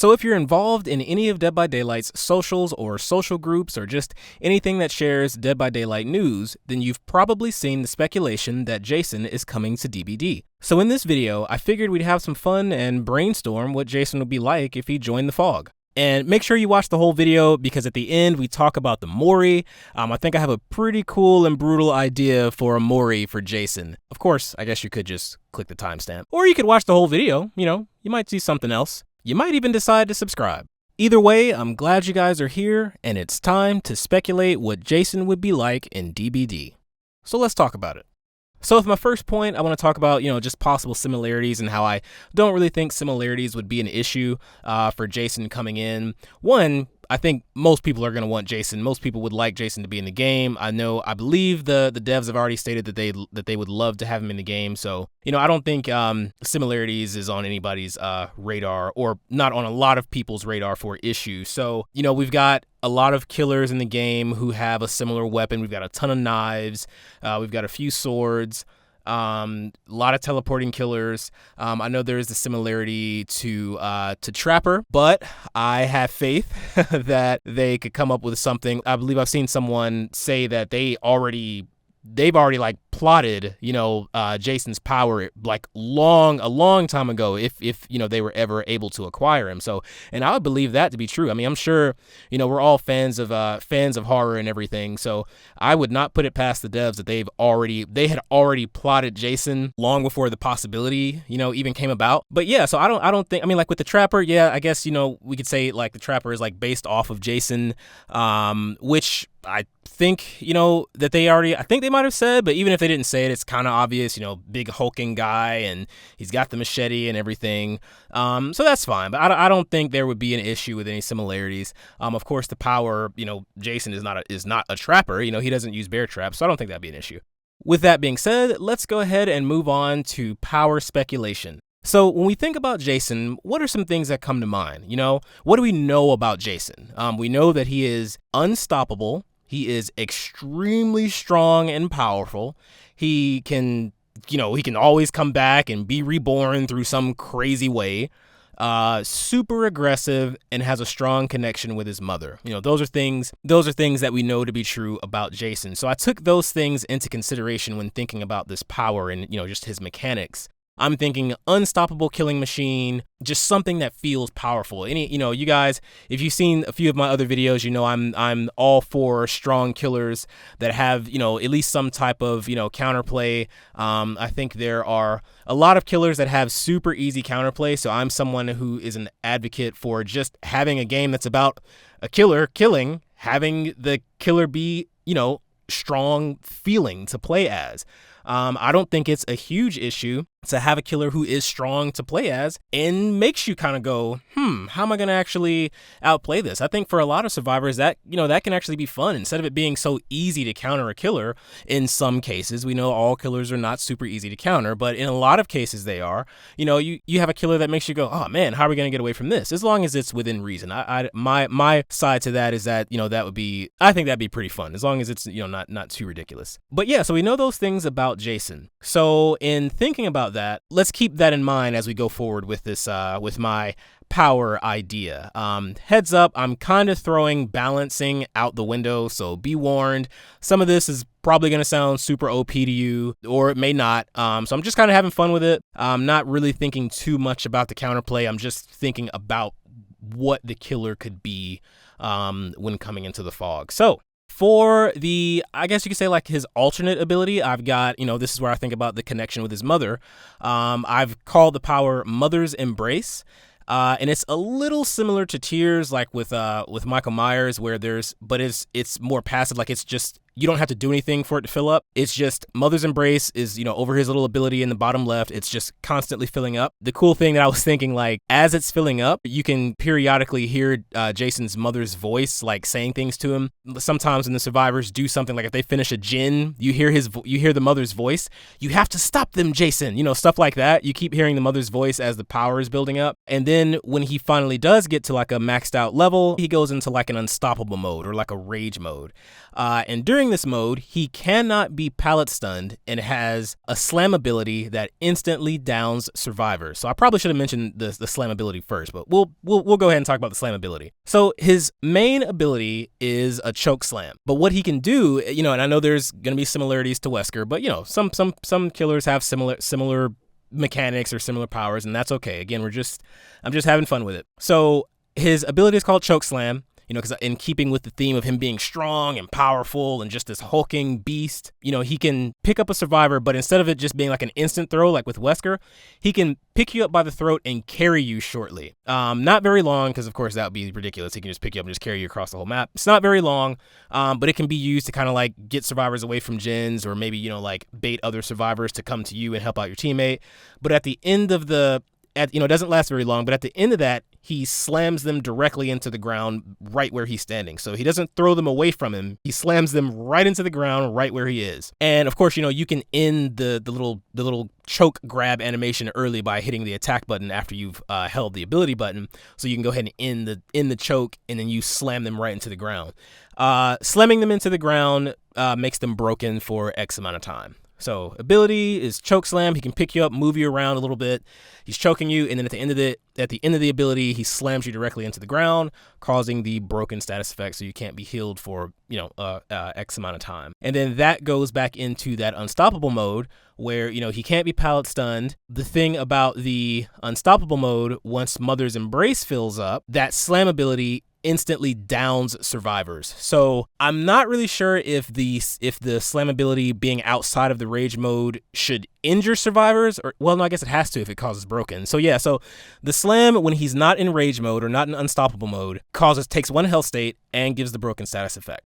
So if you're involved in any of Dead by Daylight's socials or social groups or just anything that shares Dead by Daylight news, then you've probably seen the speculation that Jason is coming to DBD. So in this video, I figured we'd have some fun and brainstorm what Jason would be like if he joined the Fog. And make sure you watch the whole video because at the end we talk about the Mori. I think I have a pretty cool and brutal idea for a Mori for Jason. Of course, I guess you could just click the timestamp. Or you could watch the whole video, you might see something else. You might even decide to subscribe. Either way, I'm glad you guys are here, and it's time to speculate what Jason would be like in DBD. So let's talk about it. So with my first point, I want to talk about, just possible similarities and how I don't really think similarities would be an issue for Jason coming in. One, I think most people are going to want Jason. Most people would like Jason to be in the game. I believe the devs have already stated that they would love to have him in the game. So, I don't think similarities is on anybody's radar, or not on a lot of people's radar for issue. So, we've got a lot of killers in the game who have a similar weapon. We've got a ton of knives. We've got a few swords. A lot of teleporting killers. I know there is a similarity to Trapper, but I have faith that they could come up with something. I believe I've seen someone say that they've already like plotted, Jason's power like a long time ago if they were ever able to acquire him. So, and I would believe that to be true. I mean, I'm sure, we're all fans of horror and everything. So I would not put it past the devs that they had already plotted Jason long before the possibility, even came about. But yeah, so I don't think, like with the Trapper, yeah, I guess, we could say like the Trapper is like based off of Jason, which I think, that I think they might have said, but even if they didn't say it, it's kind of obvious, big hulking guy, and he's got the machete and everything. So that's fine, but I don't think there would be an issue with any similarities. Of course, the power, Jason is not a trapper, he doesn't use bear traps, so I don't think that'd be an issue. With that being said, let's go ahead and move on to power speculation. So when we think about Jason, what are some things that come to mind? What do we know about Jason? We know that he is unstoppable. He is extremely strong and powerful. He can always come back and be reborn through some crazy way. Super aggressive and has a strong connection with his mother. Those are things that we know to be true about Jason. So I took those things into consideration when thinking about this power and, just his mechanics. I'm thinking unstoppable killing machine, just something that feels powerful. You guys, if you've seen a few of my other videos, I'm all for strong killers that have, at least some type of, counterplay. I think there are a lot of killers that have super easy counterplay. So I'm someone who is an advocate for just having a game that's about a killer killing, having the killer be, strong feeling to play as. I don't think it's a huge issue to have a killer who is strong to play as and makes you kind of go, how am I going to actually outplay this? I think for a lot of survivors that, that can actually be fun instead of it being so easy to counter a killer. In some cases, we know all killers are not super easy to counter, but in a lot of cases they are. You have a killer that makes you go, oh man, how are we going to get away from this? As long as it's within reason. My side to that is that, I think that'd be pretty fun as long as it's, not too ridiculous. But yeah, so we know those things about Jason. So in thinking about that, let's keep that in mind as we go forward with this, with my power idea. Heads up, I'm kind of throwing balancing out the window, so be warned. Some of this is probably going to sound super OP to you, or it may not. So I'm just kind of having fun with it. I'm not really thinking too much about the counterplay. I'm just thinking about what the killer could be when coming into the Fog. So for I guess you could say like his alternate ability, I've got, this is where I think about the connection with his mother. I've called the power Mother's Embrace. And it's a little similar to Tears, like with Michael Myers, where it's more passive. Like it's just, you don't have to do anything for it to fill up. It's just Mother's Embrace is, over his little ability in the bottom left. It's just constantly filling up. The cool thing that I was thinking, like, as it's filling up, you can periodically hear Jason's mother's voice, like saying things to him. Sometimes when the survivors do something, like if they finish a gin, you hear the mother's voice. You have to stop them, Jason. Stuff like that. You keep hearing the mother's voice as the power is building up. And then when he finally does get to like a maxed out level, he goes into like an unstoppable mode or like a rage mode. And during during this mode, he cannot be pallet stunned and has a slam ability that instantly downs survivors. So I probably should have mentioned the slam ability first, but we'll go ahead and talk about the slam ability. So his main ability is a choke slam, but what he can do, and I know there's going to be similarities to Wesker, but some killers have similar mechanics or similar powers, and that's okay. Again, I'm just having fun with it. So his ability is called choke slam. Because in keeping with the theme of him being strong and powerful and just this hulking beast, he can pick up a survivor, but instead of it just being like an instant throw, like with Wesker, he can pick you up by the throat and carry you shortly. Not very long, because of course that would be ridiculous. He can just pick you up and just carry you across the whole map. It's not very long, but it can be used to kind of like get survivors away from gens, or maybe, like bait other survivors to come to you and help out your teammate. But at the end of it doesn't last very long, but at the end of that, he slams them directly into the ground right where he's standing. So he doesn't throw them away from him. He slams them right into the ground right where he is. And of course, you can end the little choke grab animation early by hitting the attack button after you've held the ability button. So you can go ahead and end the choke, and then you slam them right into the ground. Slamming them into the ground makes them broken for X amount of time. So ability is choke slam. He can pick you up, move you around a little bit. He's choking you, and then at the end of the ability, he slams you directly into the ground, causing the broken status effect, so you can't be healed for X amount of time. And then that goes back into that unstoppable mode where he can't be pallet stunned. The thing about the unstoppable mode, once Mother's Embrace fills up, that slam ability instantly downs survivors. So I'm not really sure if the slam ability being outside of the rage mode should injure survivors, or well, no, I guess it has to if it causes broken. So yeah, so the slam, when he's not in rage mode or not in unstoppable mode, takes 1 health state and gives the broken status effect.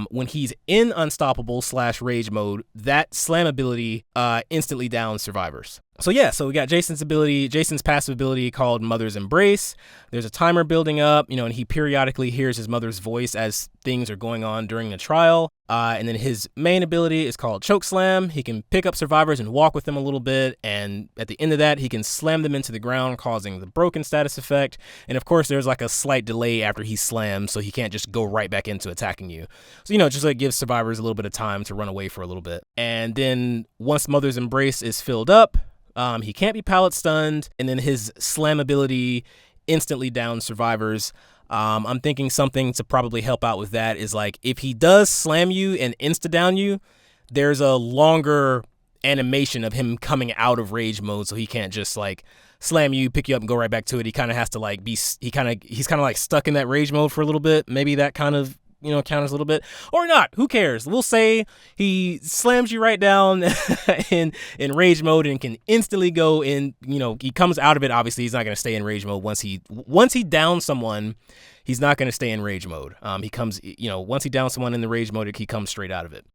When he's in unstoppable / rage mode, that slam ability instantly downs survivors. So yeah, so we got Jason's passive ability called Mother's Embrace. There's a timer building up, and he periodically hears his mother's voice as things are going on during the trial. And then his main ability is called Choke Slam. He can pick up survivors and walk with them a little bit, and at the end of that, he can slam them into the ground, causing the broken status effect. And of course, there's like a slight delay after he slams, so he can't just go right back into attacking you. So, just like gives survivors a little bit of time to run away for a little bit. And then once Mother's Embrace is filled up, he can't be pallet stunned, and then his slam ability instantly downs survivors. I'm thinking something to probably help out with that is like if he does slam you and insta down you, there's a longer animation of him coming out of rage mode, so he can't just like slam you, pick you up, and go right back to it. He kind of has to like he's kind of like stuck in that rage mode for a little bit. Maybe that kind of counters a little bit, or not. Who cares? We'll say he slams you right down in rage mode and can instantly go in. He comes out of it. Obviously, he's not going to stay in rage mode once he downs someone. He's not going to stay in rage mode. He comes, once he downs someone in the rage mode, he comes straight out of it.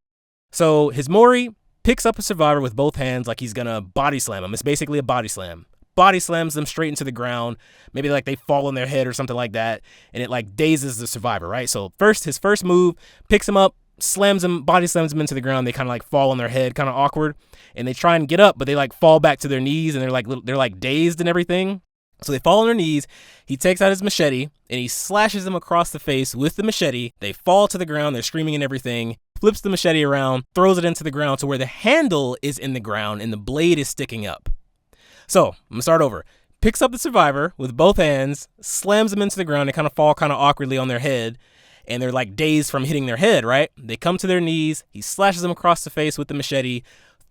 So his Mori picks up a survivor with both hands like he's gonna body slam him. It's basically a body slam. Body slams them straight into the ground. Maybe like they fall on their head or something like that, and it like dazes the survivor, right? So his first move, picks him up, slams him, body slams him into the ground. They kind of like fall on their head, kind of awkward, and they try and get up, but they like fall back to their knees, and they're like dazed and everything. So they fall on their knees. He takes out his machete and he slashes them across the face with the machete. They fall to the ground. They're screaming and everything. Flips the machete around, throws it into the ground to where the handle is in the ground and the blade is sticking up. So I'm gonna start over. Picks up the survivor with both hands, slams them into the ground. They kind of fall kind of awkwardly on their head, and they're like dazed from hitting their head, right? They come to their knees. He slashes them across the face with the machete,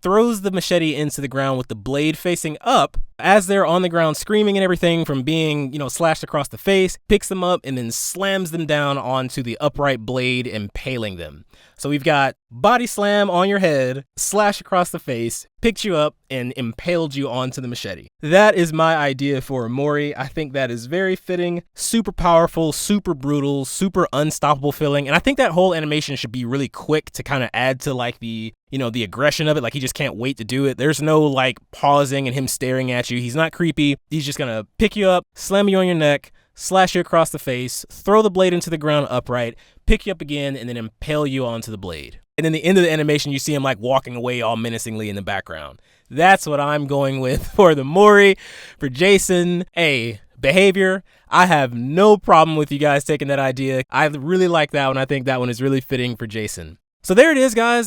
throws the machete into the ground with the blade facing up. As they're on the ground screaming and everything from being, slashed across the face, picks them up and then slams them down onto the upright blade, impaling them. So we've got body slam on your head, slash across the face, picked you up, and impaled you onto the machete. That is my idea for Mori. I think that is very fitting, super powerful, super brutal, super unstoppable feeling. And I think that whole animation should be really quick to kind of add to like the aggression of it. Like he just can't wait to do it. There's no like pausing and him staring at you. He's not creepy. He's just gonna pick you up, slam you on your neck, slash you across the face, throw the blade into the ground upright, pick you up again, and then impale you onto the blade. And in the end of the animation, you see him like walking away all menacingly in the background. That's what I'm going with for the Mori. For Jason, hey, behavior, I have no problem with you guys taking that idea. I really like that one. I think that one is really fitting for Jason. So there it is, guys.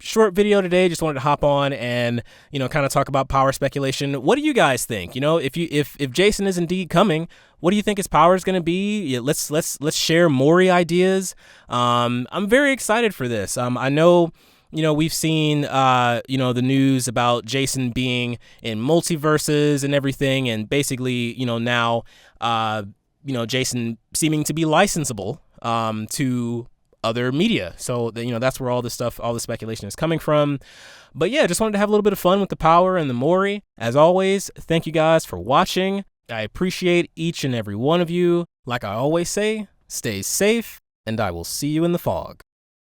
Short video today. Just wanted to hop on and, kind of talk about power speculation. What do you guys think? If Jason is indeed coming, what do you think his power is going to be? Yeah, let's share Mori ideas. I'm very excited for this. I know, we've seen, the news about Jason being in multiverses and everything, and basically, now, Jason seeming to be licensable to other media. So that's where all the speculation is coming from. But yeah, just wanted to have a little bit of fun with the power and the Mori. As always, thank you guys for watching. I appreciate each and every one of you. Like I always say, stay safe, and I will see you in the fog.